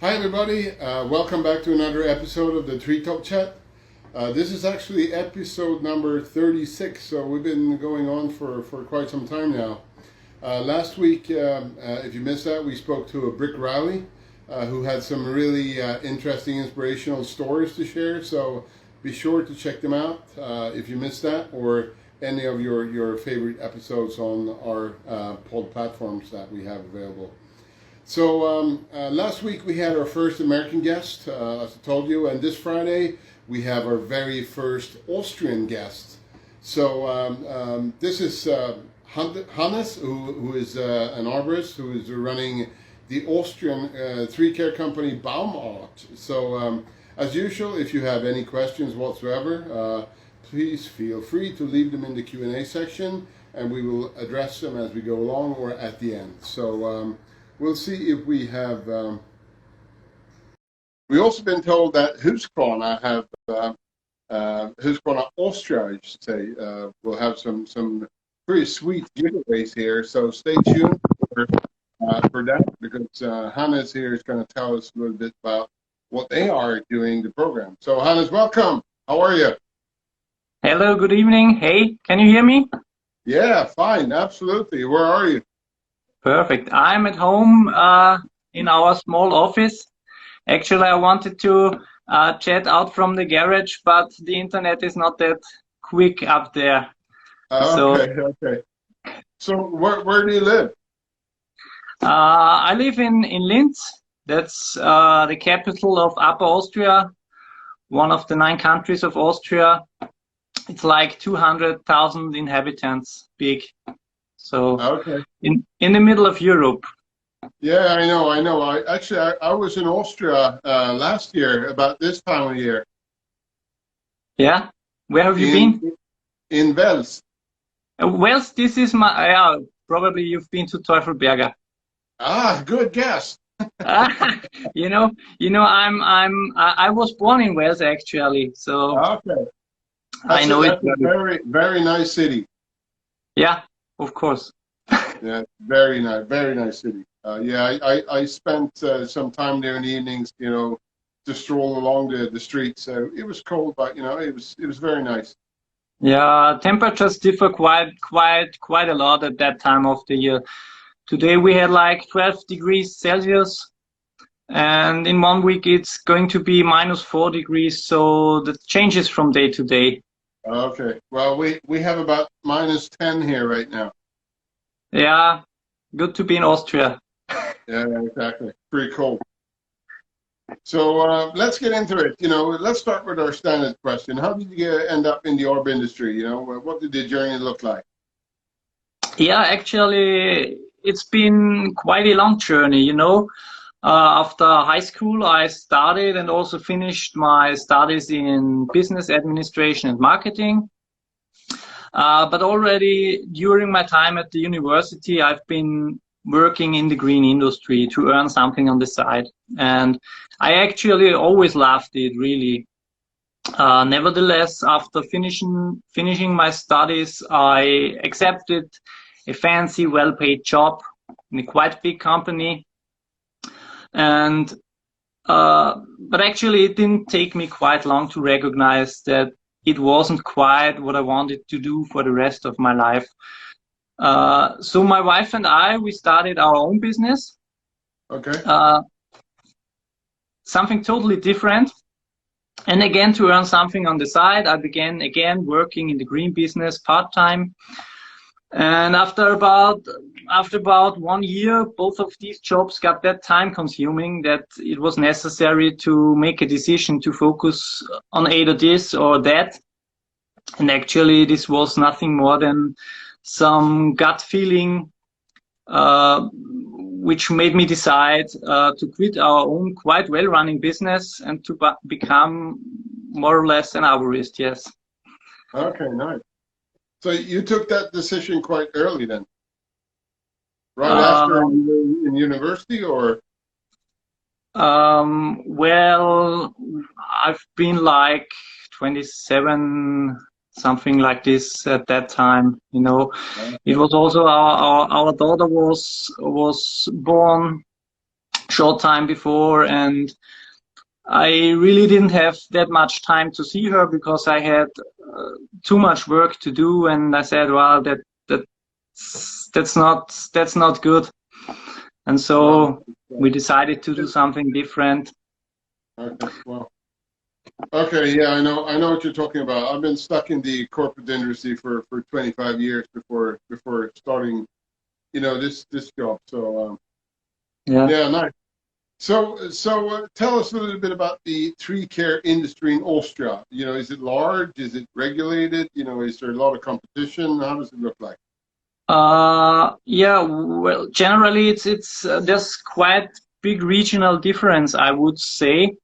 Hi everybody, welcome back to another episode of the TreeTopChat. This is actually episode number 36, so we've been going on for quite some time now. Last week, if you missed that, we spoke to a Brick Rowley who had some really interesting, inspirational stories to share, so be sure to check them out if you missed that, or any of your favorite episodes on our pod platforms that we have available. So last week we had our first American guest, as I told you, and this Friday we have our very first Austrian guest. So this is Hannes, who is an arborist, who is running the Austrian tree care company Baumart. So as usual, if you have any questions whatsoever, please feel free to leave them in the Q&A section, and we will address them as we go along or at the end. So we'll see if we have. We've also been told that Husqvarna Husqvarna Austria, I should say, will have some pretty sweet giveaways here. So stay tuned for that, because Hannes here is going to tell us a little bit about what they are doing the program. So Hannes, welcome. How are you? Hello, good evening. Hey, can you hear me? Yeah, fine, absolutely. Where are you? Perfect. I'm at home in our small office. Actually, I wanted to chat out from the garage, but the internet is not that quick up there. Okay. So where do you live? I live in Linz. That's the capital of Upper Austria, one of the 9 countries of Austria. It's like 200,000 inhabitants big. So okay. in the middle of Europe. Yeah, I know. I was in Austria last year about this time of year. Yeah, where have you been? In Wels. Wels, this is my. Probably you've been to Teufelberger. Ah, good guess. I was born in Wales actually, so okay. I know that's it. A very, very nice city. Yeah, of course. Yeah, very nice city. I spent some time there in the evenings, to stroll along the streets. It was cold, but it was very nice. Yeah, temperatures differ quite a lot at that time of the year. Today we had like 12 degrees Celsius, and in 1 week it's going to be -4 degrees. So that changes from day to day. Okay. Well, we have about -10 here right now. Yeah, good to be in Austria. Yeah, exactly. Pretty cold. So let's get into it. Let's start with our standard question. How did you end up in the arbor industry? What did the journey look like? Yeah, actually, it's been quite a long journey. After high school, I started and also finished my studies in business administration and marketing. But already during my time at the university, I've been working in the green industry to earn something on the side. And I actually always loved it, really. Nevertheless, after finishing my studies, I accepted a fancy, well-paid job in a quite big company. And but actually, it didn't take me quite long to recognize that it wasn't quite what I wanted to do for the rest of my life. So my wife and I, we started our own business. Okay. Something totally different. And again, to earn something on the side, I began again working in the green business part-time. And after about 1 year, both of these jobs got that time consuming that it was necessary to make a decision to focus on either this or that. And actually, this was nothing more than some gut feeling, which made me decide to quit our own quite well-running business and to become more or less an arborist. Yes. Okay, nice. So you took that decision quite early then? Right after you were in university, or? Well, I've been like 27, something like this at that time. It was also our daughter was born, short time before, and I really didn't have that much time to see her because I had too much work to do, and I said, well, that's not good. And so we decided to do something different. Okay, well, okay, yeah, I know what you're talking about. I've been stuck in the corporate industry for 25 years before starting, this job. So yeah, nice. So tell us a little bit about the tree care industry in Austria. Is it large? Is it regulated? Is there a lot of competition? How does it look like? Yeah, well, generally it's there's quite big regional difference, I would say.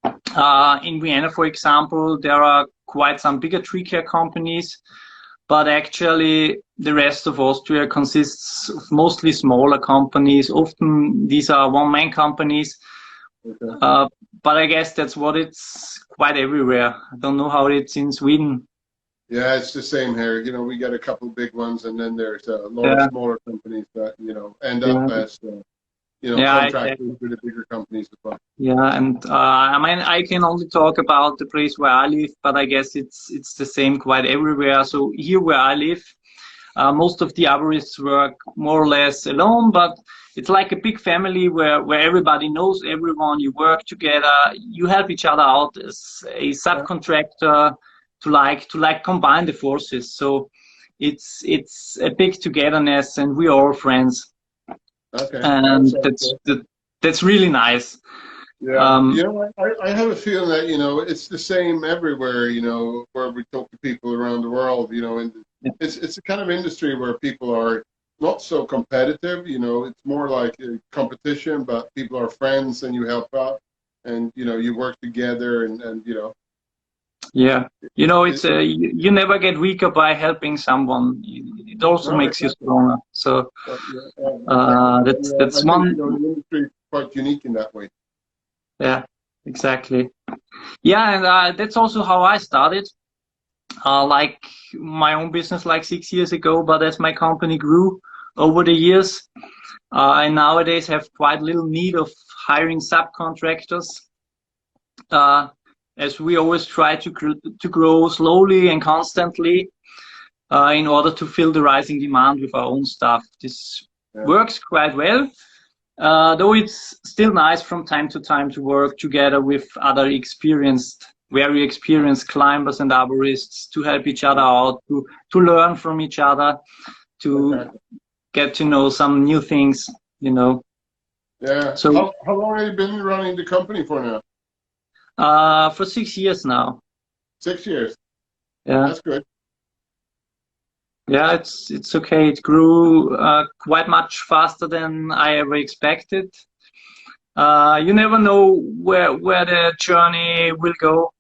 In Vienna, for example, there are quite some bigger tree care companies, but actually the rest of Austria consists of mostly smaller companies. Often these are one-man companies. Okay. But I guess that's what it's quite everywhere. I don't know how it's in Sweden. Yeah, it's the same here. We got a couple of big ones, and then there's a lot of smaller companies that end up as contractors with the bigger companies as well. Yeah, and I mean, I can only talk about the place where I live, but I guess it's the same quite everywhere. So here where I live, most of the arborists work more or less alone, but it's like a big family where everybody knows everyone. You work together, you help each other out as a subcontractor to like combine the forces. So it's a big togetherness, and we are all friends. Okay, and that's really nice. Yeah, I have a feeling that it's the same everywhere. Where we talk to people around the world. And it's a kind of industry where people are not so competitive. It's more like a competition, but people are friends and you help out, and you work together, and Yeah, it's you never get weaker by helping someone. It also makes you stronger. So that's one. The industry is quite unique in that way. Yeah, exactly. Yeah, and that's also how I started. Like my own business, like 6 years ago. But as my company grew over the years, I nowadays have quite little need of hiring subcontractors. As we always try to grow slowly and constantly in order to fill the rising demand with our own staff. This works quite well, though it's still nice from time to time to work together with other very experienced climbers and arborists to help each other out, to learn from each other, to get to know some new things, Yeah. So how long have you been running the company for now? For 6 years now. 6 years. Yeah. That's good. Yeah, it's okay. It grew quite much faster than I ever expected. You never know where the journey will go,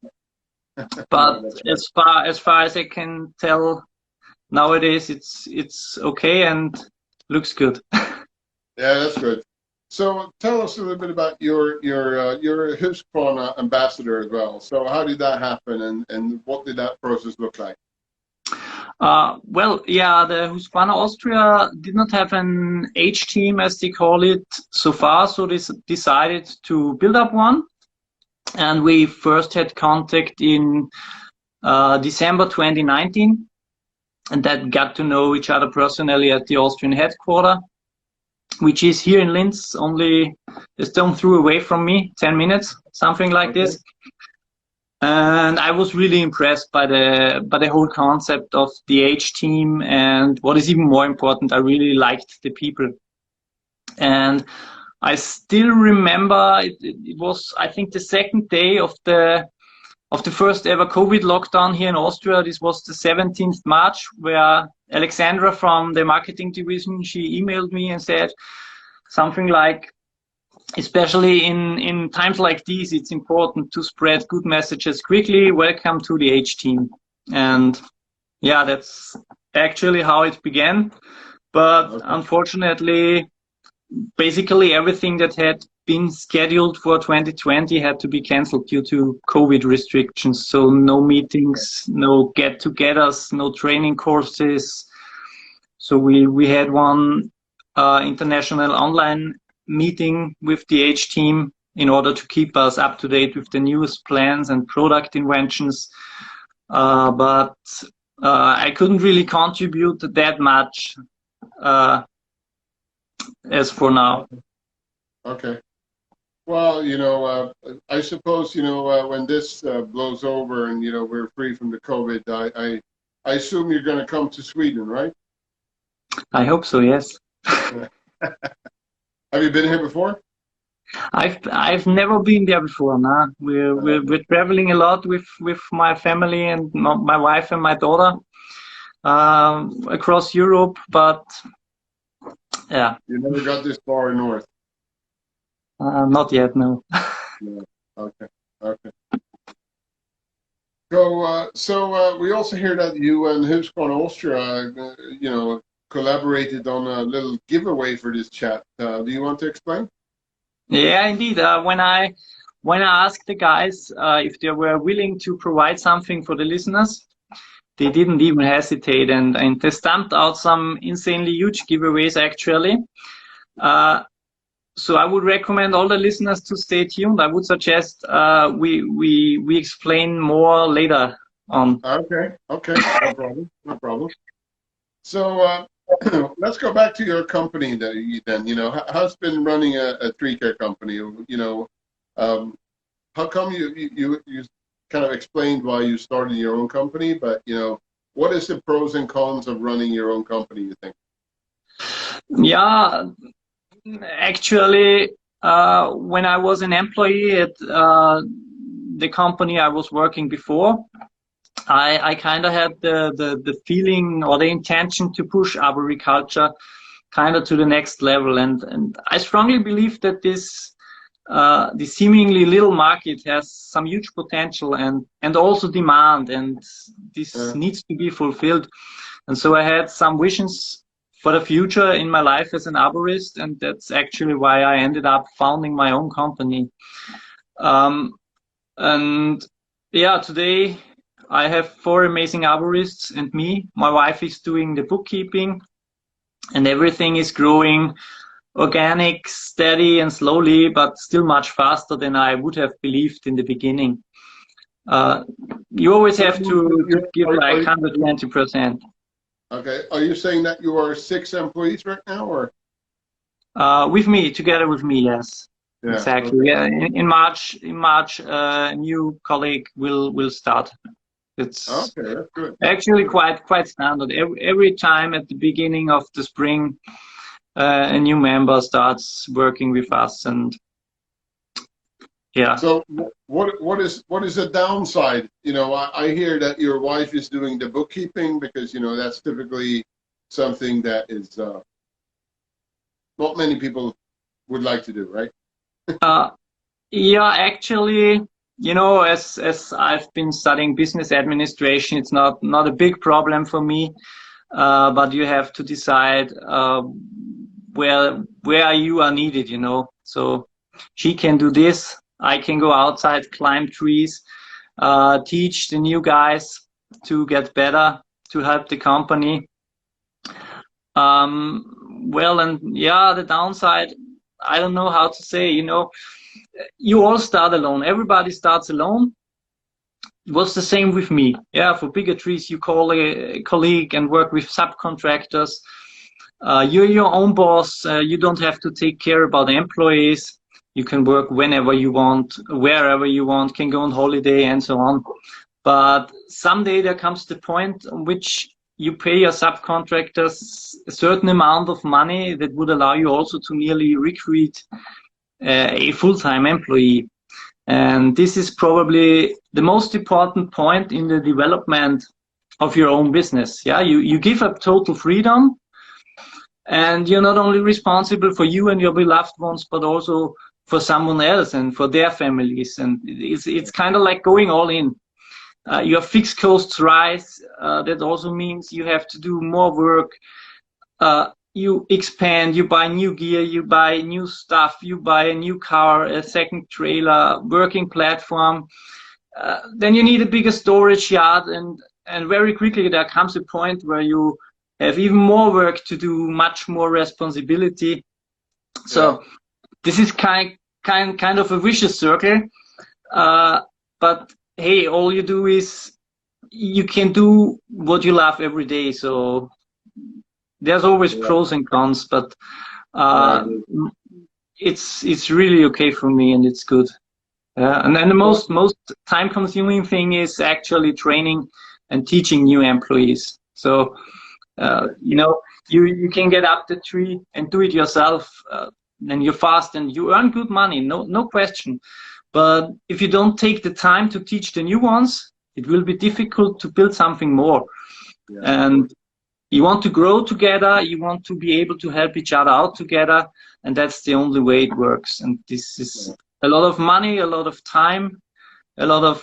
but as far as I can tell, nowadays it's okay and looks good. Yeah, that's good. So tell us a little bit about your Husqvarna ambassador as well. So how did that happen, and what did that process look like? Well, yeah, the Husqvarna Austria did not have an H team, as they call it, so far, so they decided to build up one. And we first had contact in December 2019, and that got to know each other personally at the Austrian headquarters, which is here in Linz, only a stone throw away from me, 10 minutes, something like this. And I was really impressed by the whole concept of the H team, and what is even more important, I really liked the people. And I still remember it was, I think, the second day of the first ever COVID lockdown here in Austria. This was the 17th March, where Alexandra from the marketing division, she emailed me and said something like, especially in times like these, it's important to spread good messages quickly. Welcome to the H team. And yeah, that's actually how it began. But unfortunately, basically everything that had been scheduled for 2020 had to be cancelled due to COVID restrictions. So no meetings, no get-togethers, no training courses. So we had one international online meeting with the H team in order to keep us up to date with the newest plans and product inventions. But I couldn't really contribute that much as for now. Okay. Well, I suppose, when this blows over and, we're free from the COVID, I assume you're going to come to Sweden, right? I hope so, yes. Have you been here before? I've never been there before. Nah, we're traveling a lot with my family and my wife and my daughter across Europe, but yeah. You never got this far north? Not yet, no. No. Okay. Okay. So we also hear that you and Husqvarna Austria, collaborated on a little giveaway for this chat. Do you want to explain? Yeah, indeed. When I asked the guys if they were willing to provide something for the listeners, they didn't even hesitate, and they stamped out some insanely huge giveaways actually. So I would recommend all the listeners to stay tuned. I would suggest we explain more later on. Okay, no problem. So let's go back to your company then. How's it been running a tree care company? How come you kind of explained why you started your own company, but what is the pros and cons of running your own company, you think? Yeah. Actually, when I was an employee at the company I was working before, I kind of had the feeling or the intention to push arboriculture kind of to the next level, and I strongly believe that this seemingly little market has some huge potential and also demand, and this needs to be fulfilled. And so I had some visions for the future in my life as an arborist, and that's actually why I ended up founding my own company. And yeah, today I have 4 amazing arborists and me. My wife is doing the bookkeeping, and everything is growing organic, steady and slowly, but still much faster than I would have believed in the beginning. You always have to give like 120%. Okay. Are you saying that you are 6 employees right now, or? With me, together with me, yes. Yeah, exactly. Okay. Yeah. In March, a new colleague will start. It's okay. That's good. Actually quite standard. Every time at the beginning of the spring, a new member starts working with us, and yeah. So what is the downside? I hear that your wife is doing the bookkeeping because that's typically something that is not many people would like to do, right? Yeah, actually, as I've been studying business administration, it's not a big problem for me, but you have to decide where you are needed, So she can do this. I can go outside, climb trees, teach the new guys to get better, to help the company. Well, and yeah, the downside, I don't know how to say, you all start alone. Everybody starts alone. It was the same with me. Yeah, for bigger trees, you call a colleague and work with subcontractors. You're your own boss. You don't have to take care about the employees. You can work whenever you want, wherever you want, can go on holiday and so on. But someday there comes the point on which you pay your subcontractors a certain amount of money that would allow you also to nearly recruit a full-time employee. And this is probably the most important point in the development of your own business. Yeah, you give up total freedom, and you're not only responsible for you and your beloved ones, but also for someone else and for their families. And it's kind of like going all in. Your fixed costs rise. That also means you have to do more work. You expand, you buy new gear, you buy new stuff, you buy a new car, a second trailer, working platform. Then you need a bigger storage yard, and very quickly there comes a point where you have even more work to do, much more responsibility. So this is kind of a vicious circle. But hey, all you do is you can do what you love every day. So there's always pros and cons, but it's really okay for me, and it's good. And then the most time-consuming thing is actually training and teaching new employees. So you know, you can get up the tree and do it yourself. Then you're fast and you earn good money, no question. But if you don't take the time to teach the new ones, it will be difficult to build something more. Yeah. And you want to grow together, you want to be able to help each other out together, and that's the only way it works. And this is a lot of money, a lot of time, a lot of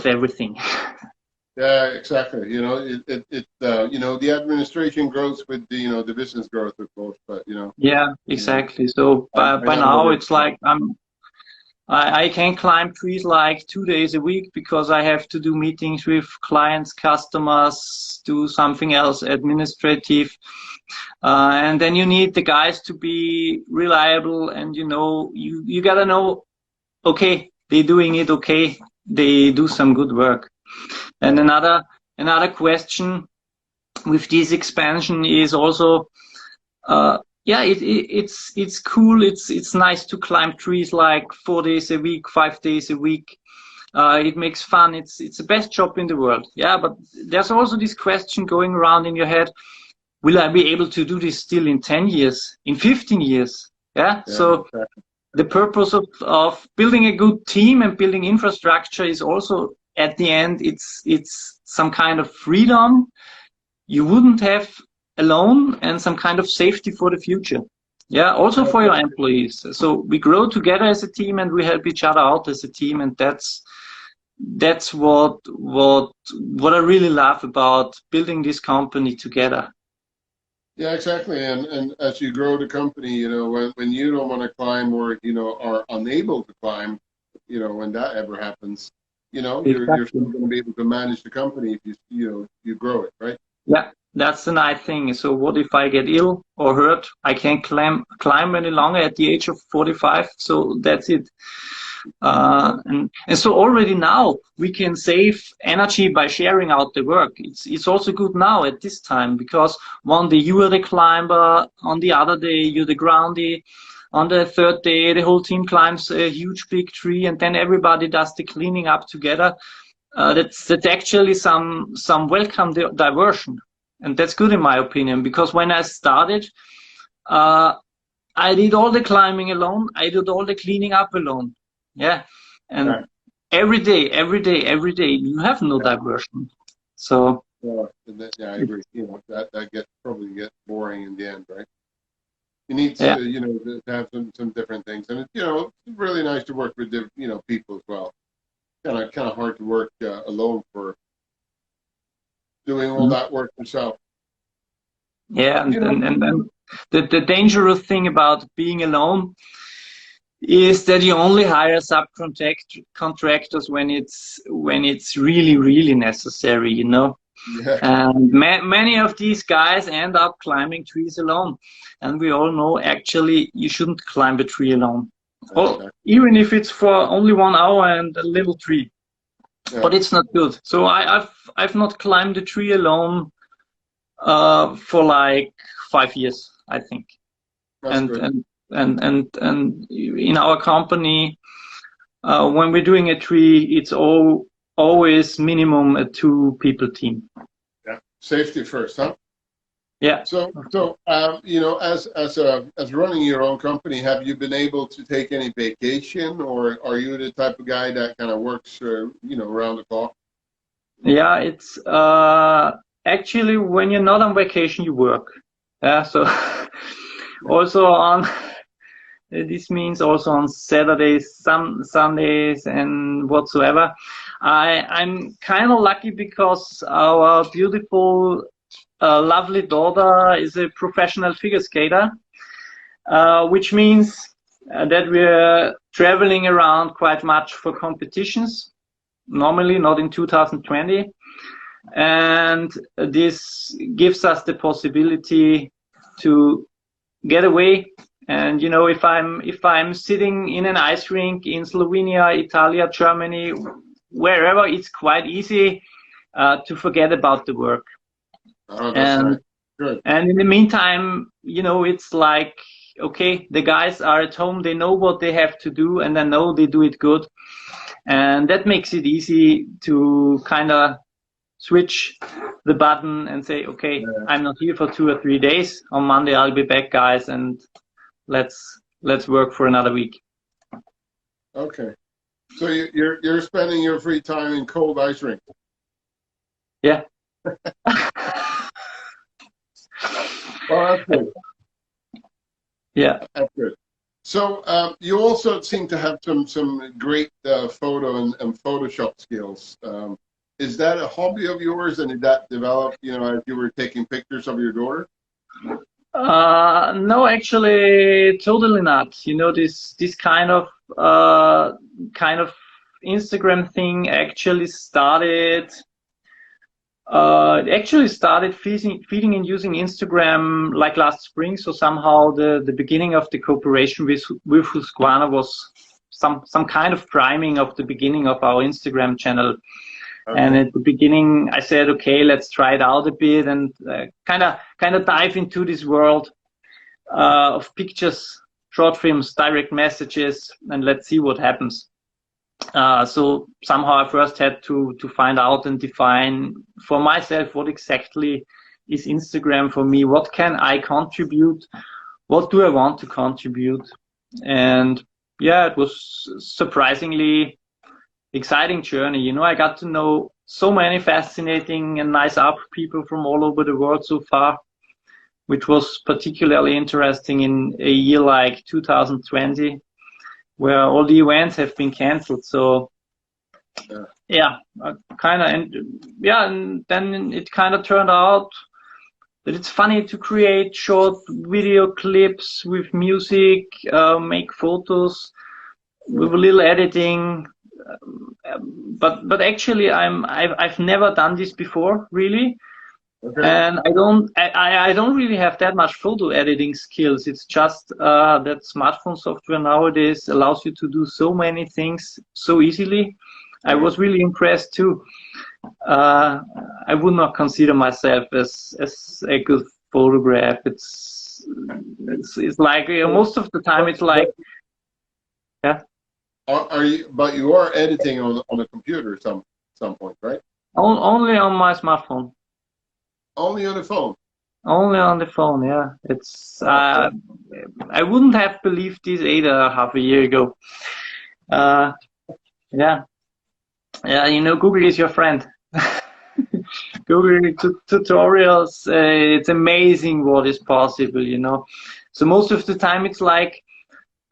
everything. Yeah, exactly. You know, you know, the administration grows with the, you know, the business growth, of course, but, you know. Yeah, exactly. So by now it's like I can climb trees like 2 days a week because I have to do meetings with clients, customers, do something else administrative. And then you need the guys to be reliable, and, you know, you gotta know, okay, they're doing it okay, they do some good work. And another question with this expansion is also, yeah, it's cool. It's nice to climb trees like 4 days a week, 5 days a week. It makes fun. It's the best job in the world. Yeah, but there's also this question going around in your head: will I be able to do this still in 10 years, in 15 years? Yeah. So exactly. The purpose of building a good team and building infrastructure is also, at the end, it's some kind of freedom you wouldn't have alone, and some kind of safety for the future. Yeah, also for your employees. So we grow together as a team, and we help each other out as a team, and that's what I really love about building this company together. Yeah, exactly. And as you grow the company, you know, when you don't want to climb, or, you know, are unable to climb, you know, when that ever happens, you know, you're still going to be able to manage the company if you grow it, right? Yeah, that's the nice thing. So what if I get ill or hurt? I can't climb any longer at the age of 45. So that's it. And so already now we can save energy by sharing out the work. It's also good now at this time, because one day you are the climber, on the other day you're the groundie, on the third day the whole team climbs a huge big tree, and then everybody does the cleaning up together. That's actually some welcome diversion, and that's good in my opinion, because when I started, I did all the climbing alone, I did all the cleaning up alone. Yeah, and right. every day, you have no diversion. So yeah, I agree. You know, that probably gets boring in the end, right? You need to, you know, to have some different things, and you know, it's really nice to work with you know, people as well. Kind of hard to work alone for doing all that work yourself. Yeah, and the dangerous thing about being alone is that you only hire subcontractors when it's really necessary, you know. Yeah. And many of these guys end up climbing trees alone, and we all know actually you shouldn't climb a tree alone. Or even if it's for only 1 hour and a little tree. Yeah. But it's not good. So I've not climbed a tree alone for like 5 years, I think. That's good. And in our company, when we're doing a tree, it's always minimum a 2-people team. Yeah, safety first, huh? Yeah. So you know, as running your own company, have you been able to take any vacation, or are you the type of guy that kind of works, you know, around the clock? Yeah, it's actually, when you're not on vacation, you work. Yeah, so also on. This means also on Saturdays, some Sundays, and whatsoever. I'm kind of lucky because our beautiful, lovely daughter is a professional figure skater, which means that we're traveling around quite much for competitions. Normally, not in 2020, and this gives us the possibility to get away And you know, if I'm sitting in an ice rink in Slovenia, Italy, Germany, wherever, it's quite easy to forget about the work. Oh, that's nice. Good. And in the meantime, you know, it's like, okay, the guys are at home, they know what they have to do, and I know they do it good. And that makes it easy to kind of switch the button and say, okay, I'm not here for 2 or 3 days. On Monday, I'll be back, guys, and let's work for another week. Okay. So you're spending your free time in cold ice rink? Yeah. Well, that's good. Yeah. That's good. So you also seem to have some great photo and Photoshop skills. Is that a hobby of yours, and did that develop, you know, as you were taking pictures of your daughter? No, actually, totally not. You know, this kind of Instagram thing actually started. It actually started feeding and using Instagram like last spring. So somehow the beginning of the cooperation with Husqvarna was some kind of priming of the beginning of our Instagram channel. Okay. And at the beginning, I said, okay, let's try it out a bit and kind of dive into this world of pictures, short films, direct messages, and let's see what happens. So somehow I first had to find out and define for myself what exactly is Instagram for me. What can I contribute? What do I want to contribute? And yeah, it was surprisingly exciting journey. You know, I got to know so many fascinating and nice arbor people from all over the world so far, which was particularly interesting in a year like 2020, where all the events have been cancelled. So yeah, and then it kind of turned out that it's funny to create short video clips with music, make photos with a little editing. But actually, I've never done this before, really. Okay. And I don't really have that much photo editing skills. It's just that smartphone software nowadays allows you to do so many things so easily. I was really impressed too. I would not consider myself as a good photographer. It's like most of the time it's like, yeah. But you are editing on a computer at some point, right? Only on my smartphone. Only on the phone? Only on the phone, yeah. It's I wouldn't have believed this either half a year ago. Yeah, you know, Google is your friend. Google tutorials, it's amazing what is possible, you know. So most of the time it's like,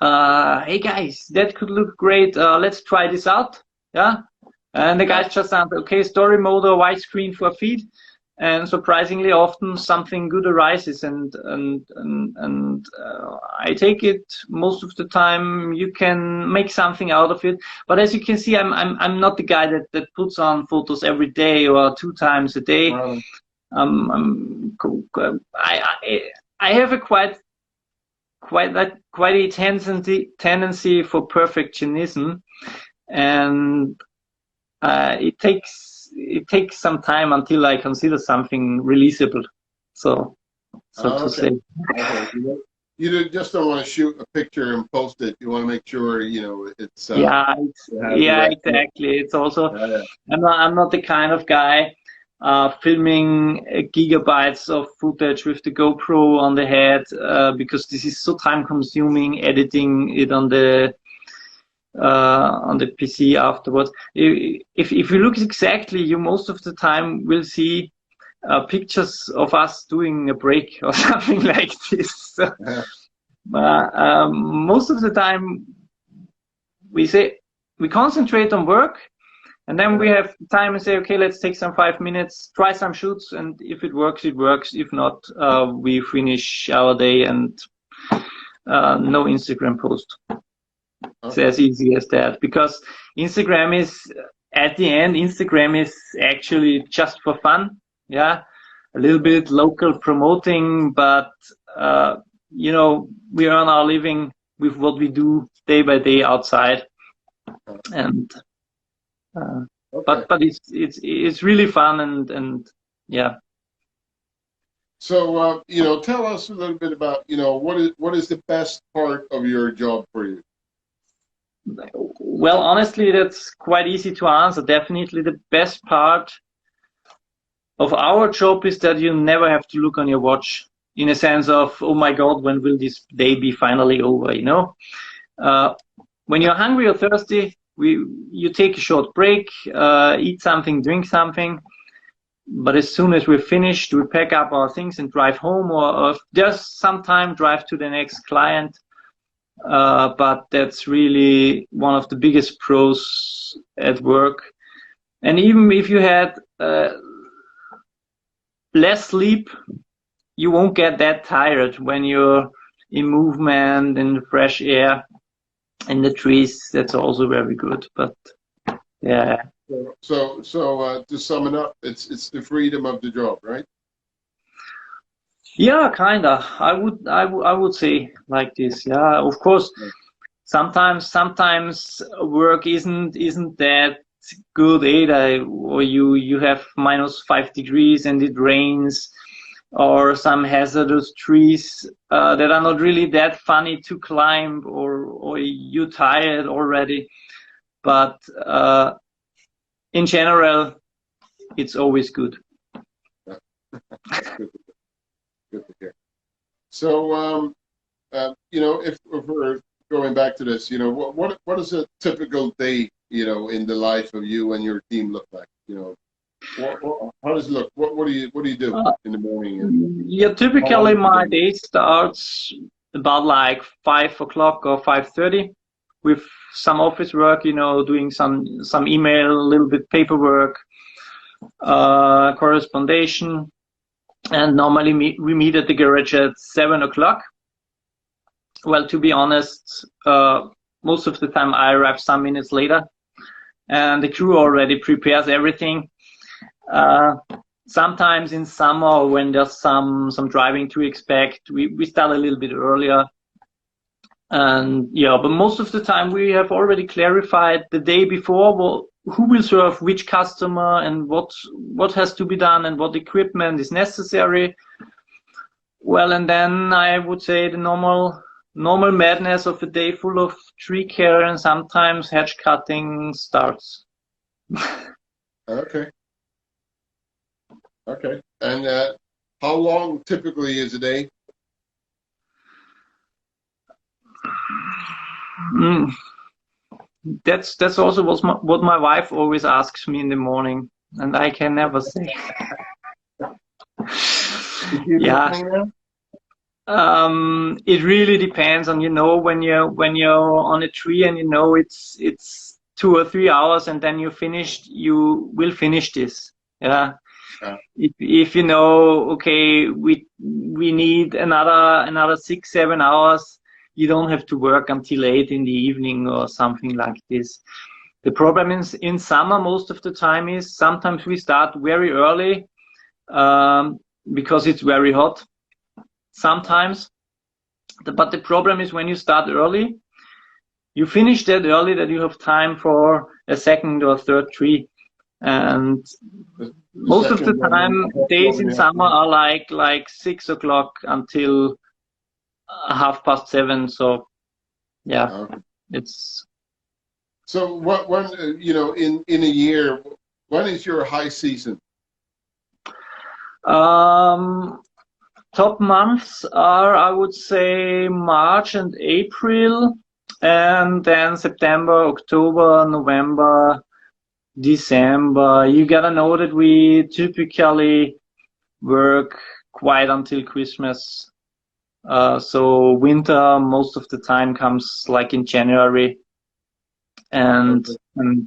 hey guys, that could look great. Let's try this out. Yeah. And the guys just answer, okay, story mode or widescreen for feed. And surprisingly often something good arises, and I take it most of the time you can make something out of it. But as you can see, I'm not the guy that puts on photos every day or 2 times a day. I have a quite a tendency for perfectionism, and it takes some time until I consider something releasable. So to say. Okay. You just don't want to shoot a picture and post it. You want to make sure, you know, it's exactly. It's also I'm not the kind of guy filming gigabytes of footage with the GoPro on the head, because this is so time consuming, editing it on the PC afterwards. If you look exactly, you most of the time will see pictures of us doing a break or something like this. So, most of the time we concentrate on work, and then we have time and say, okay, let's take some 5 minutes, try some shoots, and if it works, it works. If not, we finish our day and no Instagram post. It's as easy as that, because Instagram is, at the end, Instagram is actually just for fun. Yeah, a little bit local promoting, but you know, we earn our living with what we do day by day outside, and Okay. but it's really fun, and yeah. So, tell us a little bit about, what is the best part of your job for you? Well, honestly, that's quite easy to answer. Definitely the best part of our job is that you never have to look on your watch, in a sense of, oh my God, when will this day be finally over, you know? When you're hungry or thirsty, you take a short break, eat something, drink something. But as soon as we're finished, we pack up our things and drive home, or if there's some time, drive to the next client. But that's really one of the biggest pros at work. And even if you had less sleep, you won't get that tired when you're in movement, in the fresh air, in the trees. That's also very good. But yeah. So to sum it up, it's the freedom of the job, right? Yeah, kinda. I would say like this. Yeah, of course. Sometimes work isn't that good either, or you have -5 degrees and it rains, or some hazardous trees that are not really that funny to climb, or you're tired already. But in general, it's always good. Good to hear. So, if we're going back to this, what is a typical day, in the life of you and your team look like? How does it look? What do you do in the morning? Yeah, typically my day starts about like 5 o'clock or 5:30 with some office work, doing some email, a little bit paperwork, correspondence, and normally we meet at the garage at 7 o'clock. Well, to be honest, most of the time I arrive some minutes later, and the crew already prepares everything. Sometimes in summer, when there's some driving to expect, we start a little bit earlier. And yeah, but most of the time we have already clarified the day before who will serve which customer and what has to be done and what equipment is necessary. Well, and then I would say the normal madness of a day full of tree care and sometimes hedge cutting starts. Okay. And how long typically is a day? That's also what my wife always asks me in the morning, and I can never say. Yeah. It really depends on, when you're on a tree and it's 2 or 3 hours and then you're finished, you will finish this. Yeah. If you know, okay, we need another 6, 7 hours, you don't have to work until 8 in the evening or something like this. The problem is in summer most of the time is sometimes we start very early because it's very hot sometimes. But the problem is when you start early, you finish that early that you have time for a second or third tree. And most of the time, days in summer are like 6 o'clock until 7:30. So, yeah, it's. So when in a year, when is your high season? Top months are, I would say, March and April, and then September, October, November, December. You gotta know that we typically work quite until Christmas. So winter most of the time comes like in January, and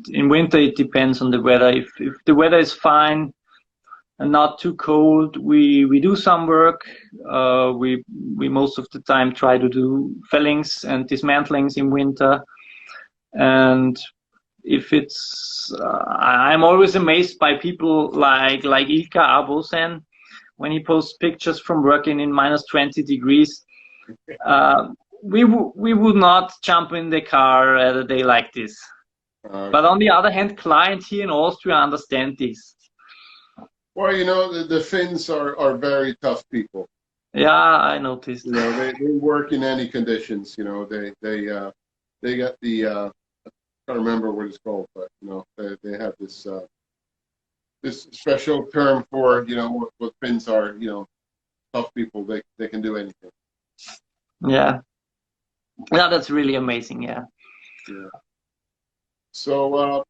in winter it depends on the weather. If the weather is fine and not too cold, we do some work. We most of the time try to do fellings and dismantlings in winter. And if it's, I'm always amazed by people like Ilka Arbosen when he posts pictures from working in -20 degrees. we would not jump in the car at a day like this. But on the other hand, clients here in Austria understand this. Well, you know, the Finns are very tough people. Yeah, I noticed. You know, they work in any conditions. You know, they got the I can't remember what it's called, but you know, they have this this special term for, you know, what Finns are. You know, tough people. They can do anything. Yeah, yeah, that's really amazing. Yeah. Yeah. So,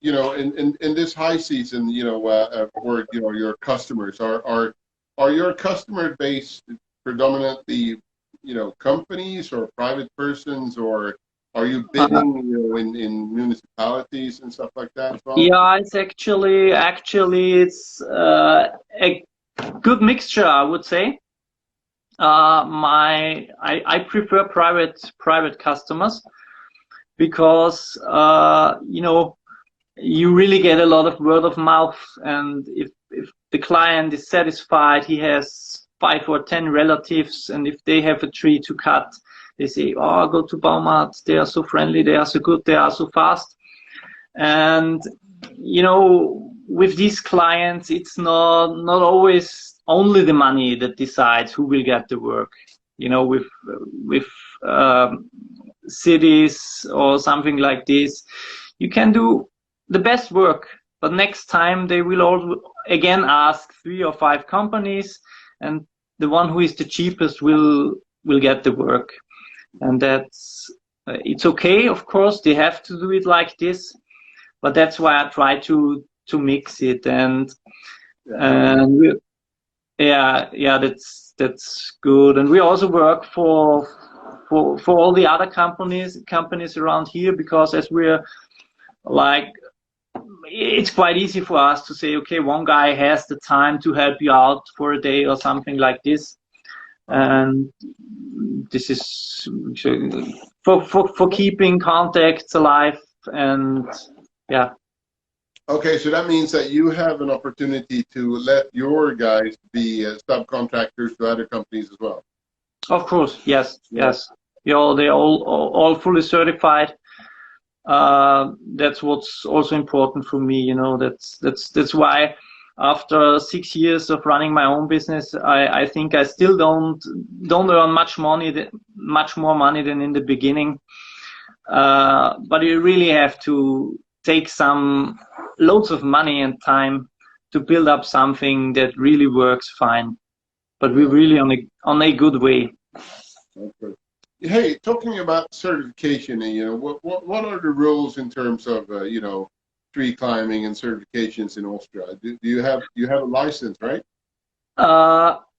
you know, in this high season, you know, where you know your customers are your customer base predominantly, you know, companies or private persons, or are you bidding, you know, in municipalities and stuff like that as well? Yeah, it's actually it's a good mixture, I would say. I prefer private customers because you know, you really get a lot of word of mouth, and if the client is satisfied, he has 5 or 10 relatives, and if they have a tree to cut, they say, oh, go to Baumarkt, they are so friendly, they are so good, they are so fast. And you know, with these clients, it's not always only the money that decides who will get the work. You know, with cities or something like this, you can do the best work, but next time they will all again ask 3 or 5 companies, and the one who is the cheapest will get the work. And that's it's okay, of course, they have to do it like this, but that's why I try to mix it. And yeah, that's good. And we also work for all the other companies around here, because as we're like, it's quite easy for us to say, okay, one guy has the time to help you out for a day or something like this, and this is for keeping contacts alive. And yeah. Okay, so that means that you have an opportunity to let your guys be subcontractors to other companies as well. Of course, yes, yes. You know, they're all fully certified. That's what's also important for me. You know, that's why after 6 years of running my own business, I think I still don't earn much more money than in the beginning. But you really have to take some loads of money and time to build up something that really works fine. But we're really on a good way. Okay. Hey, talking about certification, and you know, what are the rules in terms of you know, tree climbing and certifications in Austria? Do you have a license, right?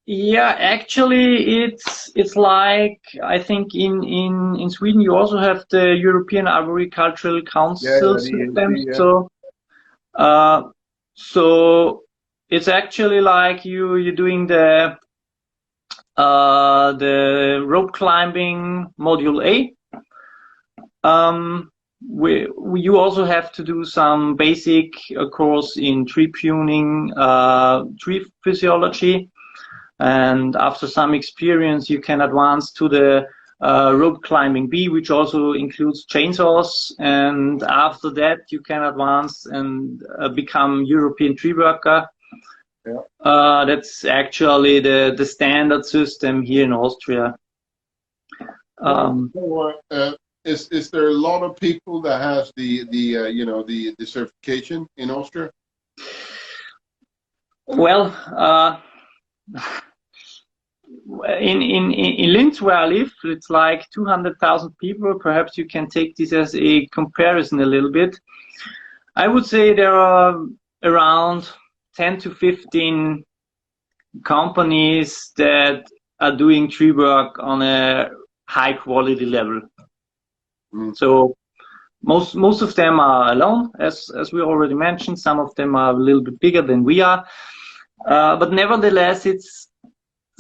Yeah, actually, it's like, I think in Sweden you also have the European Arboricultural Council system. Yeah. So it's actually like you're doing the rope climbing module A. You also have to do some basic course in tree pruning, tree physiology, and after some experience you can advance to the rope climbing B, which also includes chainsaws, and after that you can advance and become European tree worker. Yeah. That's actually the standard system here in Austria. Is there a lot of people that has the you know, the certification in Austria? Well, in Linz, where I live, it's like 200,000 people. Perhaps you can take this as a comparison a little bit. I would say there are around 10 to 15 companies that are doing tree work on a high quality level. So most of them are alone, as we already mentioned. Some of them are a little bit bigger than we are, but nevertheless,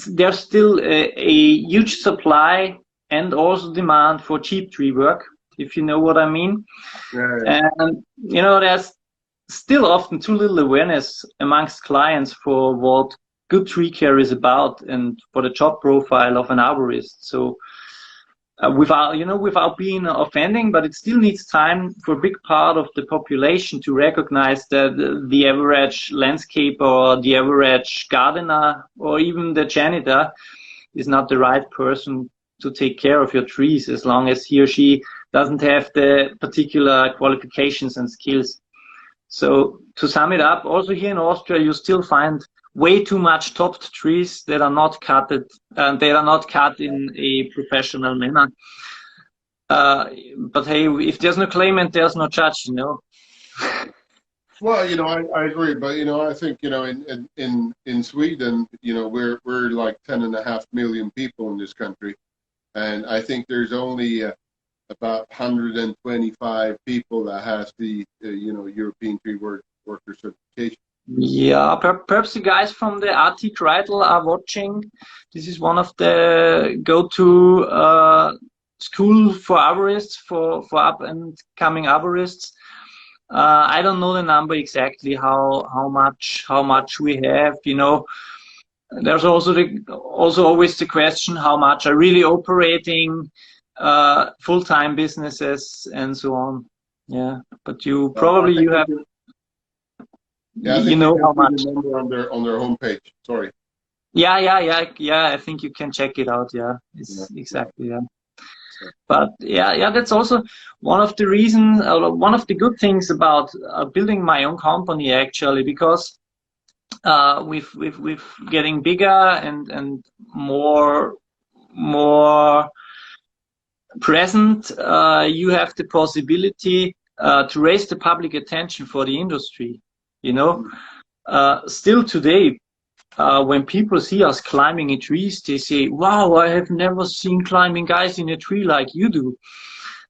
there's still a huge supply and also demand for cheap tree work, if you know what I mean. Yeah. And you know, there's still often too little awareness amongst clients for what good tree care is about and for the job profile of an arborist. So without being offending, but it still needs time for a big part of the population to recognize that the average landscaper or the average gardener or even the janitor is not the right person to take care of your trees, as long as he or she doesn't have the particular qualifications and skills. So to sum it up, also here in Austria, you still find way too much topped trees that are not cut in a professional manner. But hey, if there's no claimant, there's no judge, you know. Well, I agree, but I think in Sweden, we're like 10.5 million people in this country, and I think there's only about 125 people that has the European Tree Worker certification. Yeah, perhaps the guys from the RT Kreidel are watching. This is one of the go-to school for arborists, for up and coming arborists. I don't know the number exactly how much we have. There's also always the question how much are really operating full-time businesses and so on. Yeah, but you have. Yeah, I think how much number on their homepage. Sorry. Yeah. I think you can check it out. Yeah, exactly. Yeah. But yeah, that's also one of the reasons, one of the good things about building my own company, actually, because with getting bigger and more present, you have the possibility to raise the public attention for the industry. Still today, when people see us climbing in trees, they say, wow, I have never seen climbing guys in a tree like you do.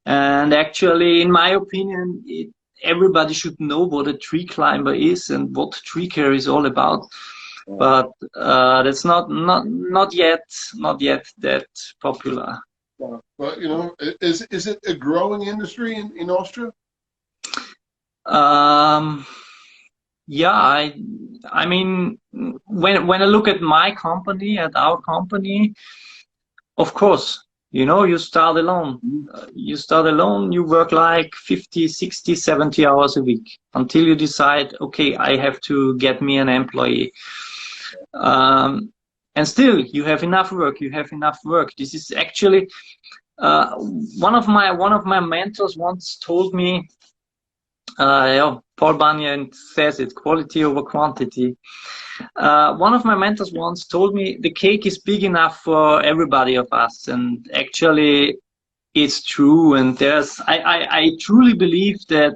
And actually, in my opinion, everybody should know what a tree climber is and what tree care is all about. But that's not yet that popular. But is it a growing industry in Austria? Yeah, I mean, when I look at my company, at our company, of course, you start alone. You work like 50, 60, 70 hours a week until you decide, okay, I have to get me an employee. And still, you have enough work. This is actually one of my mentors once told me, Paul Bunyan says it, quality over quantity. One of my mentors once told me the cake is big enough for everybody of us, and actually it's true. And I truly believe that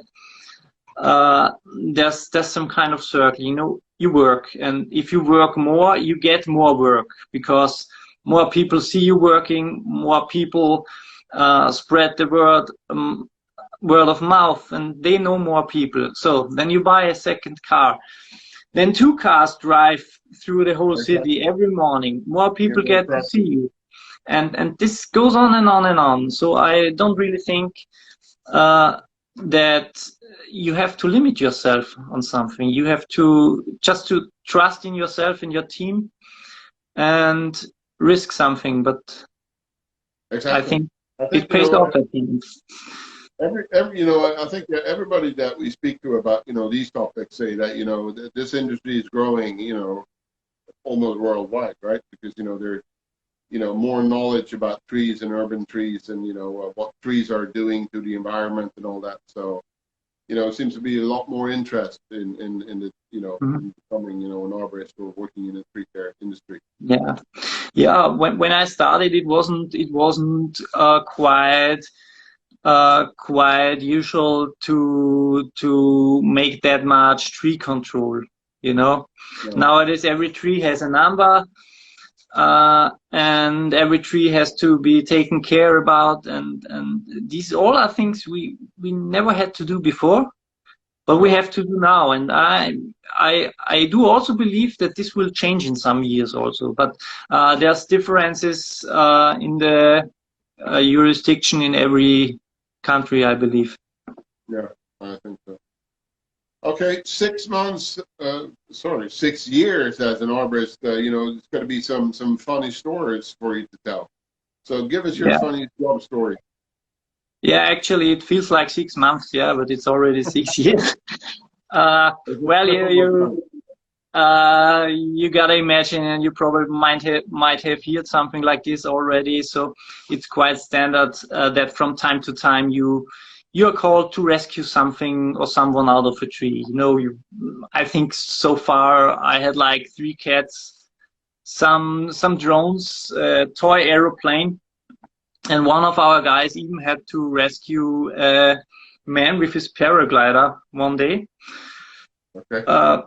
there's some kind of circle. You work, and if you work more, you get more work, because more people see you working, more people spread the word of mouth, and they know more people. So then you buy a second car, then 2 cars drive through the whole city every morning. More people get to see you, and this goes on and on and on. So I don't really think that you have to limit yourself on something. You have to just to trust in yourself, in your team, and risk something. But exactly. I think it pays off at the end. I think that everybody that we speak to about these topics say that this industry is growing almost worldwide, right? Because there's more knowledge about trees and urban trees and what trees are doing to the environment and all that. So it seems to be a lot more interest in the in becoming an arborist or working in the tree care industry. Yeah. When I started, it wasn't quite usual to make that much tree control. Nowadays every tree has a number, and every tree has to be taken care about, and these all are things we never had to do before, but we have to do now. And I do also believe that this will change in some years also, but there's differences in the jurisdiction in every country, I believe. Yeah, I think so. Okay, 6 months, sorry, 6 years as an arborist, you know, it's going to be some funny stories for you to tell. So give us your Yeah. funny job story. Yeah, actually, it feels like 6 months, yeah, but it's already 6 years. Uh, Is it well, still a long time? you gotta imagine, and you probably might have heard something like this already. So it's quite standard that from time to time you're called to rescue something or someone out of a tree. You know, I think so far I had like 3 cats, some drones, toy aeroplane, and one of our guys even had to rescue a man with his paraglider one day. Okay. Uh,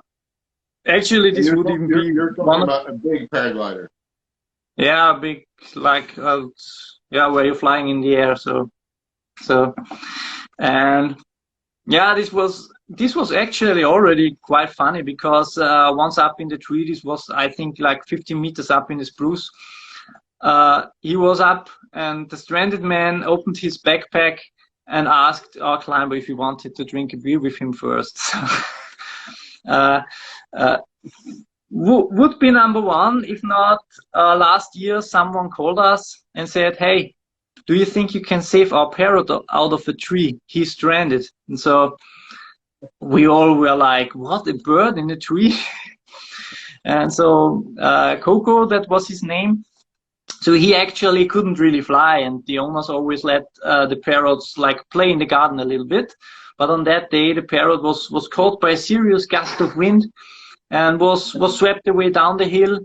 Actually, And this would even be you're one talking of, about a big paraglider. yeah, big, like, yeah, where you're flying in the air. So, and yeah, this was actually already quite funny because once up in the tree, this was, I think, like 15 meters up in the spruce. He was up, and the stranded man opened his backpack and asked our climber if he wanted to drink a beer with him first. uh, uh, would be number one. If not, last year someone called us and said, "Hey, do you think you can save our parrot out of a tree? He's stranded." And so we all were like, "What, a bird in a tree?" And so Coco, that was his name. So he actually couldn't really fly, and the owners always let the parrots like play in the garden a little bit. But on that day, the parrot was caught by a serious gust of wind and was swept away down the hill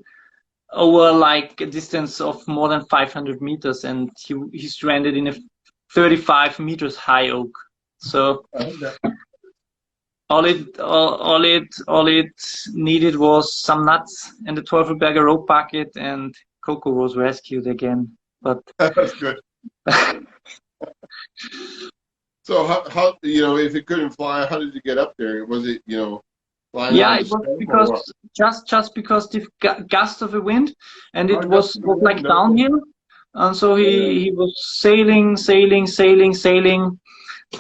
over like a distance of more than 500 meters, and he stranded in a 35 meters high oak. So all it needed was some nuts and the Teufelberger rope bucket, and Coco was rescued again. But That's good. So how you know, if it couldn't fly, how did you get up there? Was it, you know, flying yeah, on the it was stem or because what? just because the gust of the wind, and Oh, it just was like the wind. downhill, and so Yeah. he was sailing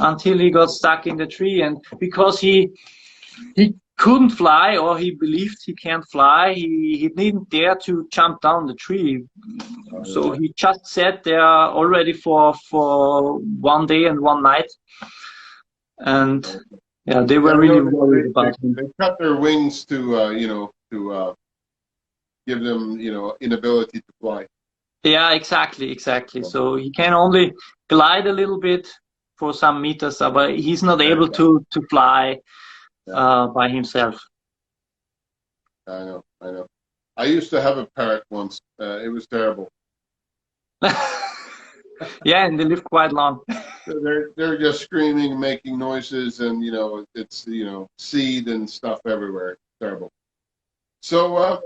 until he got stuck in the tree. And because he couldn't fly, or he believed he can't fly, he didn't dare to jump down the tree. Oh, So yeah. he just sat there already for one day and one night, and yeah, they Yeah, were I really know worried about him. they cut their wings to you know, to give them, you know, inability to fly. Yeah, exactly. So he can only glide a little bit for some meters, but he's not Yeah, able to fly yeah, by himself. I know. I used to have a parrot once. It was terrible. Yeah, and they live quite long. They're just screaming, making noises, and you know, it's, you know, seed and stuff everywhere. It's terrible. So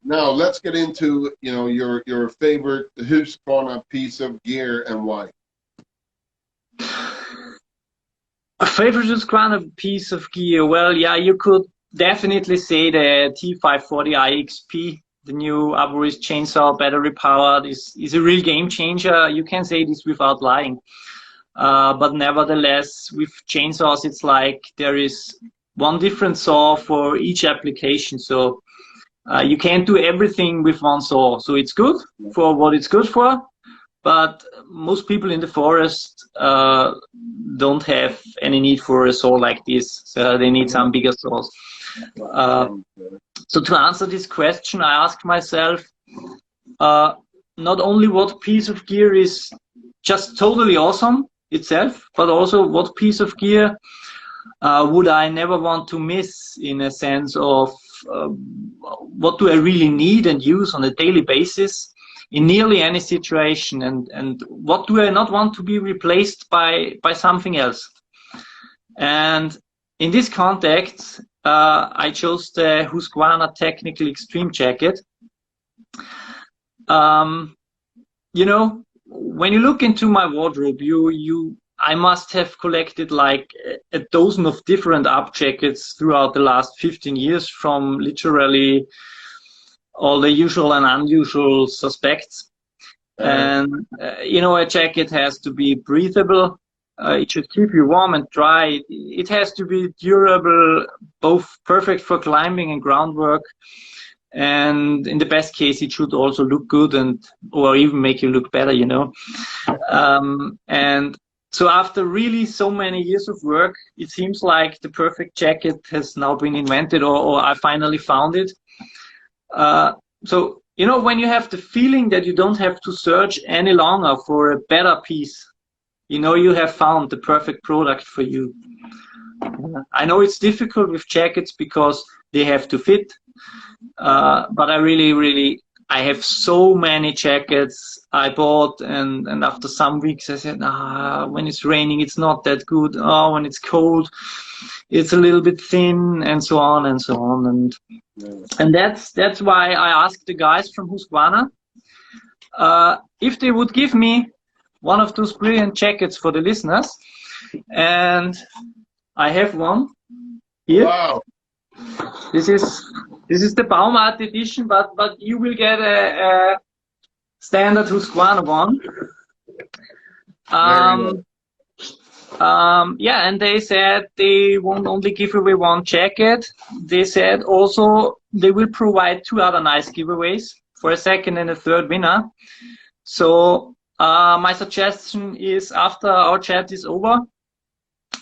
now let's get into, you know, your favorite Husqvarna piece of gear and why. A favorite kind of piece of gear? Well, yeah, you could definitely say the T540 IXP, the new Arborist chainsaw, battery powered, is a real game changer. You can say this without lying. But nevertheless, with chainsaws, it's like there is one different saw for each application. So you can't do everything with one saw. So it's good for what it's good for, but most people in the forest don't have any need for a saw like this. So they need some bigger saws. So to answer this question, I asked myself not only what piece of gear is just totally awesome itself, but also what piece of gear would I never want to miss, in a sense of what do I really need and use on a daily basis in nearly any situation, and what do I not want to be replaced by something else. And in this context, I chose the Husqvarna Technical Extreme Jacket. You know, when you look into my wardrobe, I must have collected like a dozen of different up jackets throughout the last 15 years, from literally all the usual and unusual suspects. And you know, a jacket has to be breathable, it should keep you warm and dry. It has to be durable, both perfect for climbing and groundwork. And in the best case, it should also look good or even make you look better, you know. And so after really so many years of work, it seems like the perfect jacket has now been invented, or I finally found it. So, you know, when you have the feeling that you don't have to search any longer for a better piece, you know, you have found the perfect product for you. I know it's difficult with jackets because they have to fit, but I have so many jackets I bought, and after some weeks I said, when it's raining, it's not that good. Oh, when it's cold, it's a little bit thin, and so on and so on. And that's why I asked the guys from Husqvarna if they would give me one of those brilliant jackets for the listeners, and I have one here. Wow. This is the Baumart edition, but you will get a standard Husqvarna one. Yeah, and they said they won't only give away one jacket. They said also they will provide 2 other nice giveaways for a second and a third winner. So my suggestion is, after our chat is over,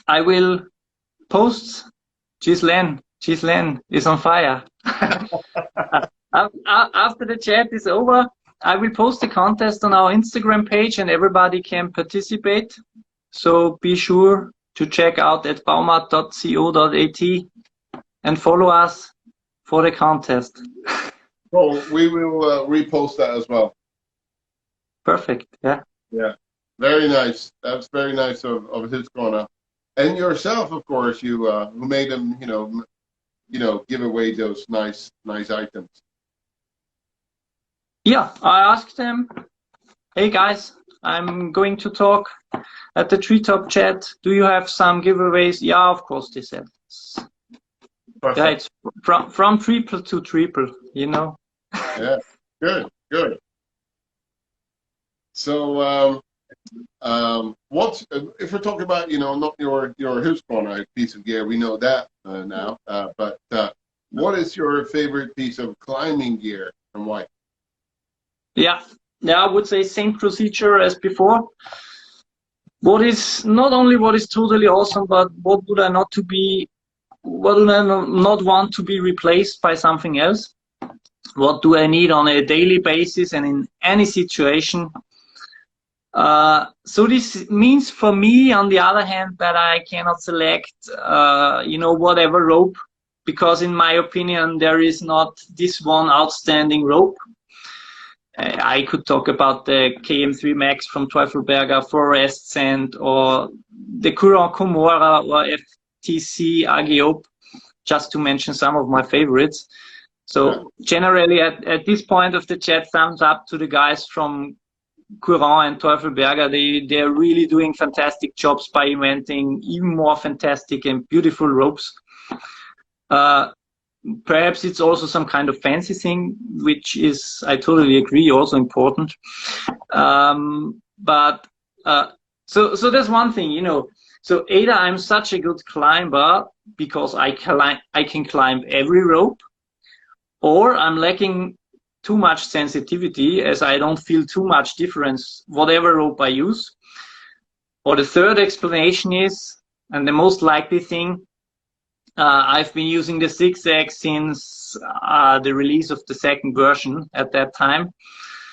I will post Ghislaine is on fire. After the chat is over, I will post the contest on our Instagram page and everybody can participate. So be sure to check out at baumart.co.at and follow us for the contest. So we will repost that as well. Perfect. Yeah. Yeah. Very nice. That's very nice of Husqvarna. And yourself, of course, you who made them, give away those nice items. Yeah, I asked them, hey guys, I'm going to talk at the TreeTopChat. Do you have some giveaways? Yeah, of course, they said. Perfect. Yeah, it's from triple to triple, you know. Yeah, good. So, what if we're talking about, not your Husqvarna piece of gear? We know that now. But what is your favorite piece of climbing gear and why? Yeah, I would say same procedure as before. What is not only what is totally awesome, but what do I not want to be replaced by something else? What do I need on a daily basis and in any situation? So this means for me, on the other hand, that I cannot select, whatever rope, because in my opinion, there is not this one outstanding rope. I could talk about the KM3 Max from Teufelberger, Forest Sand, or the Courant Comora or FTC Agiope, just to mention some of my favorites. So generally at this point of the chat, thumbs up to the guys from Courant and Teufelberger. They're really doing fantastic jobs by inventing even more fantastic and beautiful ropes. Perhaps it's also some kind of fancy thing, which is, I totally agree, also important. So there's one thing, So either I'm such a good climber because I can climb every rope, or I'm lacking too much sensitivity as I don't feel too much difference whatever rope I use. Or the third explanation is, and the most likely thing, I've been using the zigzag since the release of the second version at that time.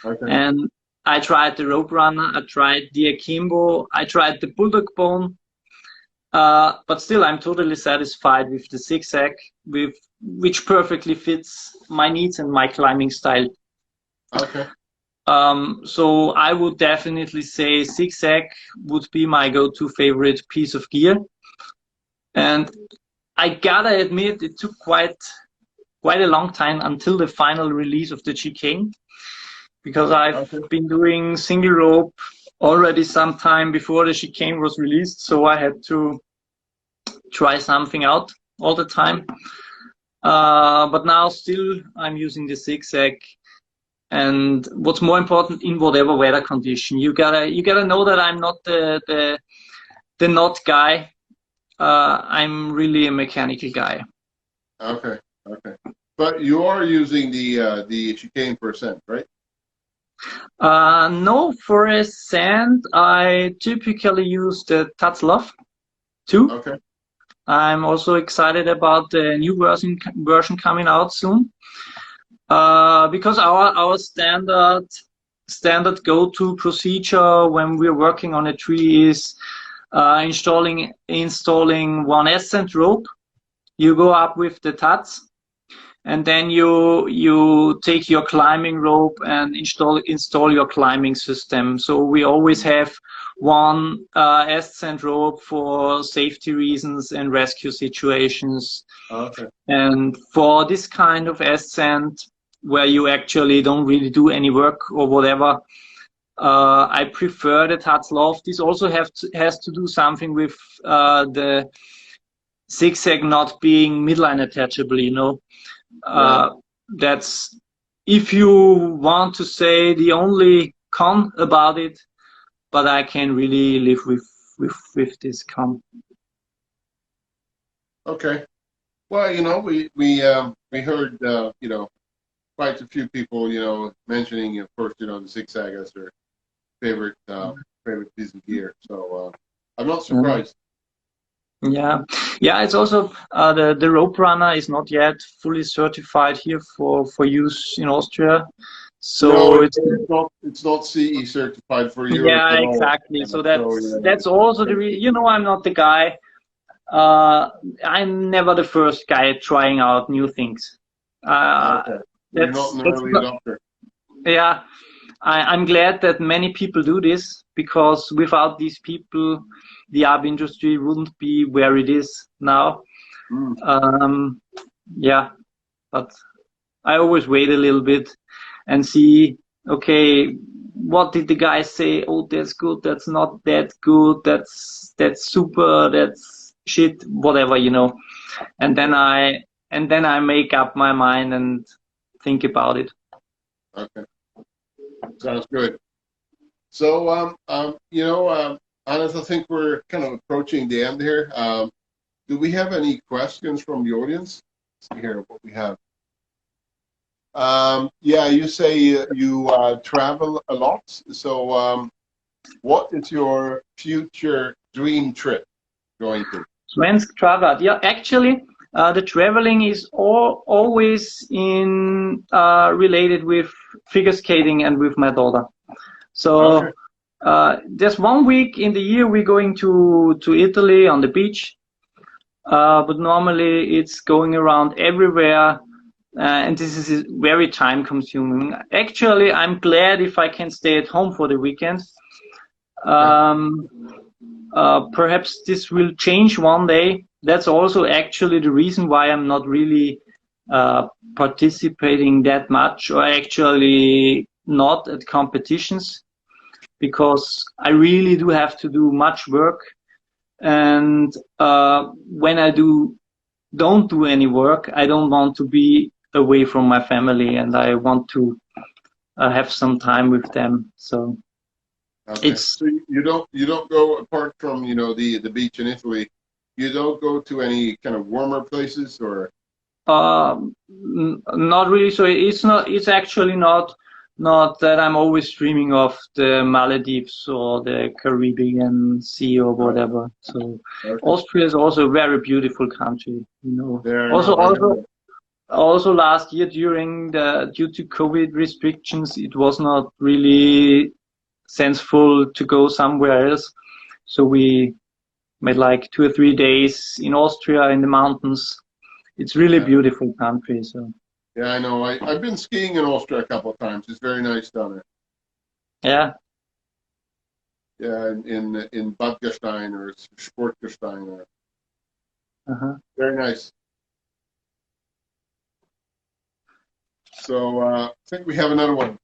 Okay. And I tried the Rope Runner, I tried the Akimbo, I tried the Bulldog Bone, but still I'm totally satisfied with the zigzag, which perfectly fits my needs and my climbing style. Okay. So I would definitely say zigzag would be my go-to favorite piece of gear. And I gotta admit, it took quite a long time until the final release of the chicane, because I've been doing single rope already some time before the chicane was released, so I had to try something out all the time. But now still I'm using the zigzag, and what's more important, in whatever weather condition, you gotta know that I'm not the the knot guy. I'm really a mechanical guy. Okay, okay. But you are using the chicane for scent, right? No, for a sand, I typically use the Tatzloff too. Okay. I'm also excited about the new version coming out soon. Because our standard go-to procedure when we're working on a tree is installing one ascent rope. You go up with the Tats, and then you take your climbing rope and install your climbing system. So we always have one ascent rope for safety reasons and rescue situations. Okay. And for this kind of ascent, where you actually don't really do any work or whatever, I prefer the Tatzloff. This also has to do something with the zigzag not being midline attachable, you know. That's, if you want to say, the only con about it, but I can really live with this con. Okay. Well, you know, we heard you know, quite a few people, you know, mentioning, of course, you know, the zigzag as their favorite piece of gear. So I'm not surprised. Yeah, it's also the rope runner is not yet fully certified here for use in Austria. So no, it's not CE certified for Europe yeah, at all. exactly. So that's also the you know, I'm not the guy. I'm never the first guy trying out new things. Okay. You're not an early adopter. Yeah, I'm glad that many people do this, because without these people, the arbor industry wouldn't be where it is now. Yeah, but I always wait a little bit and see, okay, what did the guy say? Oh, that's good. That's not that good. That's super. That's shit. Whatever, you know. And then I make up my mind and think about it. Okay. Sounds good. So, you know, Hannes, I think we're kind of approaching the end here. Do we have any questions from the audience? Let's see here what we have. Yeah, you say you travel a lot. So, what is your future dream trip going to? Svensk travel. Yeah, actually, the traveling is always in related with figure skating and with my daughter. So there's 1 week in the year we're going to Italy on the beach, but normally it's going around everywhere, and this is very time consuming. Actually, I'm glad if I can stay at home for the weekend. Perhaps this will change one day. That's also actually the reason why I'm not really participating that much, or actually not at competitions, because I really do have to do much work. And when I don't do any work, I don't want to be away from my family, and I want to have some time with them. So so you don't go, apart from, you know, the beach in Italy, you don't go to any kind of warmer places, or? Not really. So it's actually not that I'm always dreaming of the Maldives or the Caribbean Sea or whatever. So Austria is also a very beautiful country, you know. Also last year due to COVID restrictions, it was not really sensible to go somewhere else. So we made like 2 or 3 days in Austria in the mountains. It's really a beautiful country. So yeah, I know. I've been skiing in Austria a couple of times. It's very nice down there. Yeah. Yeah, in Bad Gastein or Sportgastein. Very nice. So I think we have another one.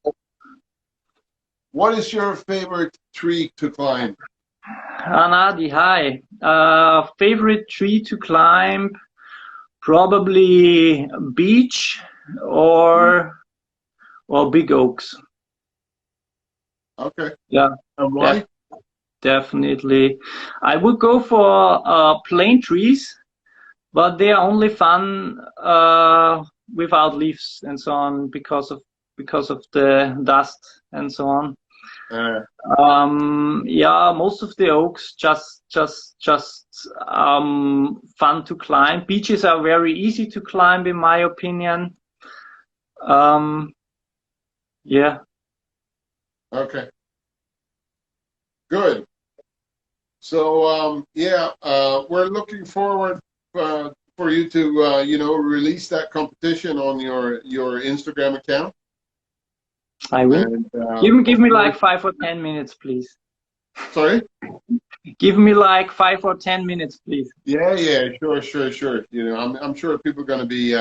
What is your favorite tree to climb? Anadi, hi. Favorite tree to climb? Probably beech or big oaks. Okay. Yeah. And why? definitely. I would go for plain trees, but they are only fun without leaves and so on because of the dust and so on. Yeah, most of the oaks just fun to climb. Beeches are very easy to climb, in my opinion. Yeah. Okay. Good. So yeah, we're looking forward for you to you know, release that competition on your Instagram account. I will. And Give of me course, like 5 or 10 minutes, please. sorry. Give me like 5 or 10 minutes, please. Yeah, sure. You know, I'm sure people are going to be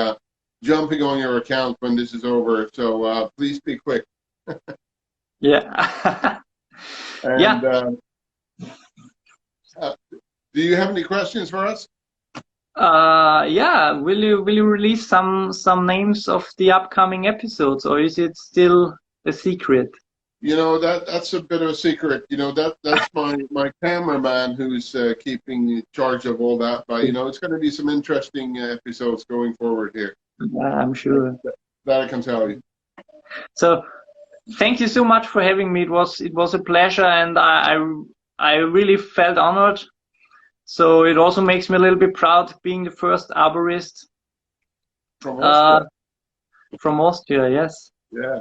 jumping on your account when this is over. So please be quick. Yeah. And Yeah. uh, do you have any questions for us? Yeah. Will you release some names of the upcoming episodes, or is it still a secret? You know, that's a bit of a secret. You know, that's my cameraman who's keeping charge of all that. But you know, it's going to be some interesting episodes going forward here. I'm sure. That I can tell you. So thank you so much for having me. It was a pleasure, and I really felt honored. So it also makes me a little bit proud being the first arborist From Austria. From Austria. Yes. Yeah.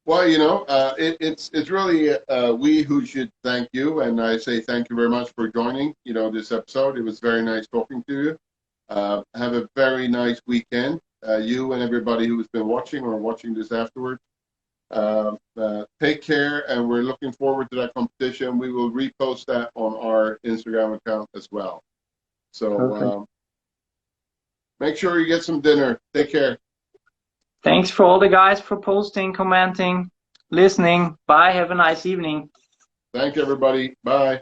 Well, you know, it's really we who should thank you, and I say thank you very much for joining. You know, this episode. It was very nice talking to you. Have a very nice weekend, you and everybody who's been watching or watching this afterwards. Take care, and we're looking forward to that competition. We will repost that on our Instagram account as well. So make sure you get some dinner. Take care. Thanks for all the guys for posting, commenting, listening. Bye. Have a nice evening. Thank you, everybody. Bye.